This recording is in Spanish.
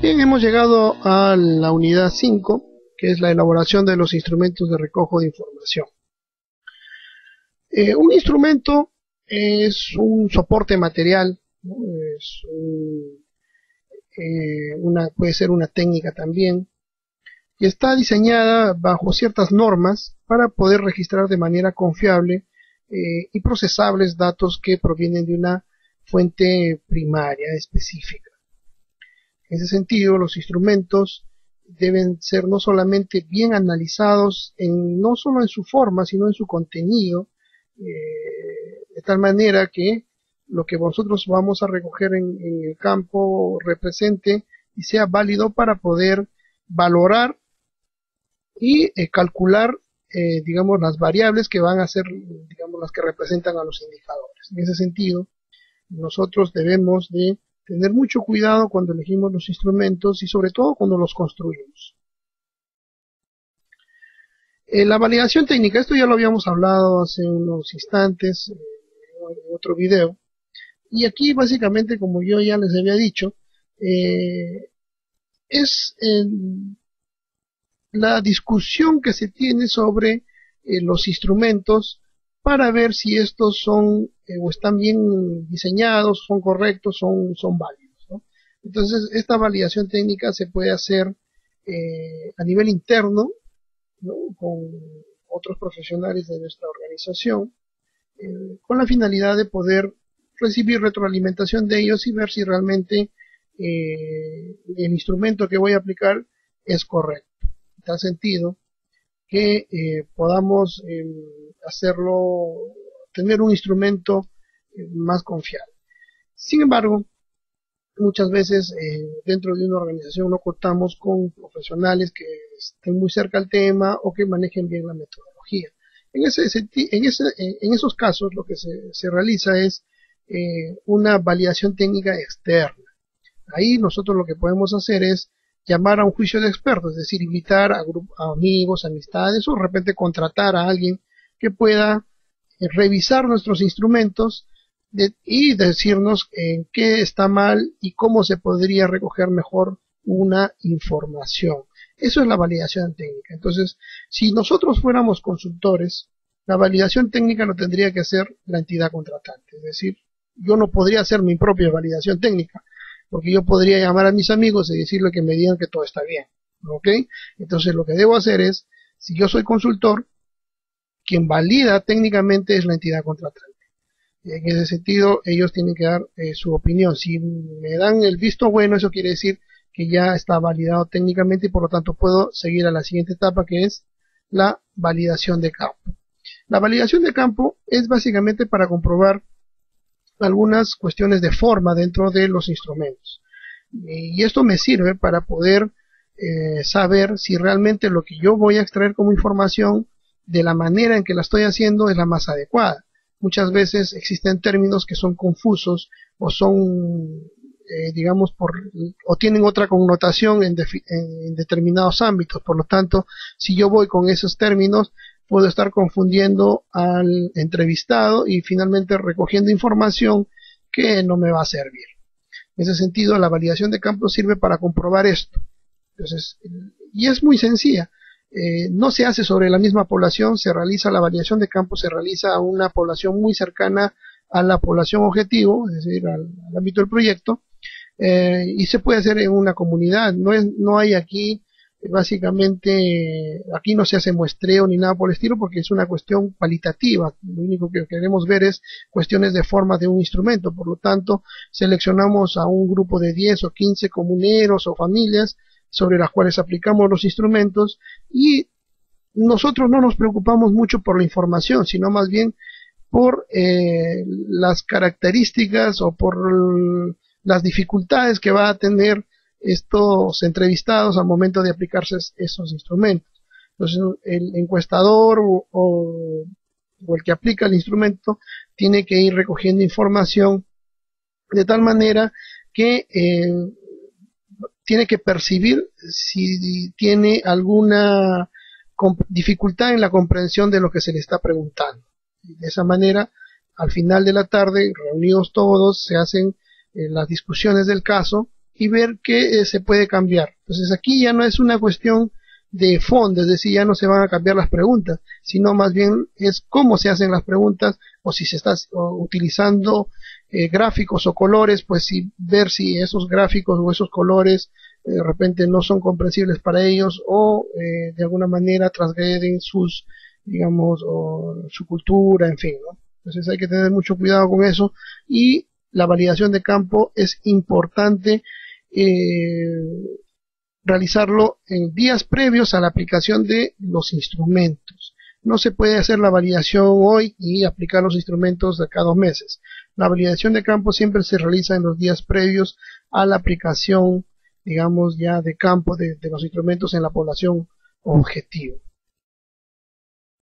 Bien, hemos llegado a la unidad 5, que es la elaboración de los instrumentos de recojo de información. Un instrumento es un soporte material, ¿no? Puede ser una técnica también, y está diseñada bajo ciertas normas para poder registrar de manera confiable y procesables datos que provienen de una fuente primaria específica. En ese sentido, los instrumentos deben ser no solamente bien analizados, no solo en su forma, sino en su contenido, de tal manera que lo que nosotros vamos a recoger en el campo represente y sea válido para poder valorar y calcular, digamos, las variables que van a ser, digamos, las que representan a los indicadores. En ese sentido, nosotros debemos de tener mucho cuidado cuando elegimos los instrumentos y sobre todo cuando los construimos. La validación técnica, esto ya lo habíamos hablado hace unos instantes en otro video, y aquí básicamente, como yo ya les había dicho, es la discusión que se tiene sobre los instrumentos para ver si estos son o están bien diseñados, son correctos, son válidos, ¿no? Entonces, esta validación técnica se puede hacer a nivel interno, ¿no? Con otros profesionales de nuestra organización, con la finalidad de poder recibir retroalimentación de ellos y ver si realmente el instrumento que voy a aplicar es correcto. En tal sentido que podamos hacerlo, tener un instrumento más confiable. Sin embargo, muchas veces dentro de una organización no contamos con profesionales que estén muy cerca al tema o que manejen bien la metodología. En esos casos lo que se realiza es una validación técnica externa. Ahí nosotros lo que podemos hacer es llamar a un juicio de expertos, es decir, invitar a amigos, amistades o de repente contratar a alguien que pueda revisar nuestros instrumentos y decirnos en qué está mal y cómo se podría recoger mejor una información. Eso es la validación técnica. Entonces, si nosotros fuéramos consultores, la validación técnica lo tendría que hacer la entidad contratante. Es decir, yo no podría hacer mi propia validación técnica, porque yo podría llamar a mis amigos y decirle que me digan que todo está bien, ¿ok? Entonces lo que debo hacer es, si yo soy consultor, quien valida técnicamente es la entidad contratante. En ese sentido, ellos tienen que dar su opinión. Si me dan el visto bueno, eso quiere decir que ya está validado técnicamente y por lo tanto puedo seguir a la siguiente etapa, que es la validación de campo. La validación de campo es básicamente para comprobar algunas cuestiones de forma dentro de los instrumentos, y esto me sirve para poder saber si realmente lo que yo voy a extraer como información de la manera en que la estoy haciendo es la más adecuada. Muchas veces existen términos que son confusos o son digamos o tienen otra connotación en determinados ámbitos. Por lo tanto, si yo voy con esos términos, puedo estar confundiendo al entrevistado y finalmente recogiendo información que no me va a servir. En ese sentido, la validación de campo sirve para comprobar esto. Entonces, y es muy sencilla. No se hace sobre la misma población, se realiza la validación de campo, se realiza a una población muy cercana a la población objetivo, es decir, al ámbito del proyecto, y se puede hacer en una comunidad. No hay aquí básicamente, aquí no se hace muestreo ni nada por el estilo porque es una cuestión cualitativa. Lo único que queremos ver es cuestiones de forma de un instrumento. Por lo tanto, seleccionamos a un grupo de 10 o 15 comuneros o familias sobre las cuales aplicamos los instrumentos y nosotros no nos preocupamos mucho por la información, sino más bien por las características o por las dificultades que va a tener estos entrevistados al momento de aplicarse esos instrumentos. Entonces, el encuestador o el que aplica el instrumento tiene que ir recogiendo información de tal manera que tiene que percibir si tiene alguna dificultad en la comprensión de lo que se le está preguntando. De esa manera, al final de la tarde, reunidos todos, se hacen las discusiones del caso y ver qué se puede cambiar. Entonces aquí ya no es una cuestión de fondo, es decir, ya no se van a cambiar las preguntas, sino más bien es cómo se hacen las preguntas, o si se está utilizando gráficos o colores, pues ver si esos gráficos o esos colores de repente no son comprensibles para ellos, o de alguna manera transgreden sus, digamos, o su cultura, en fin, ¿no? Entonces hay que tener mucho cuidado con eso, y la validación de campo es importante realizarlo en días previos a la aplicación de los instrumentos. No se puede hacer la validación hoy y aplicar los instrumentos de cada 2 meses. La validación de campo siempre se realiza en los días previos a la aplicación, digamos, ya de campo de los instrumentos en la población objetivo.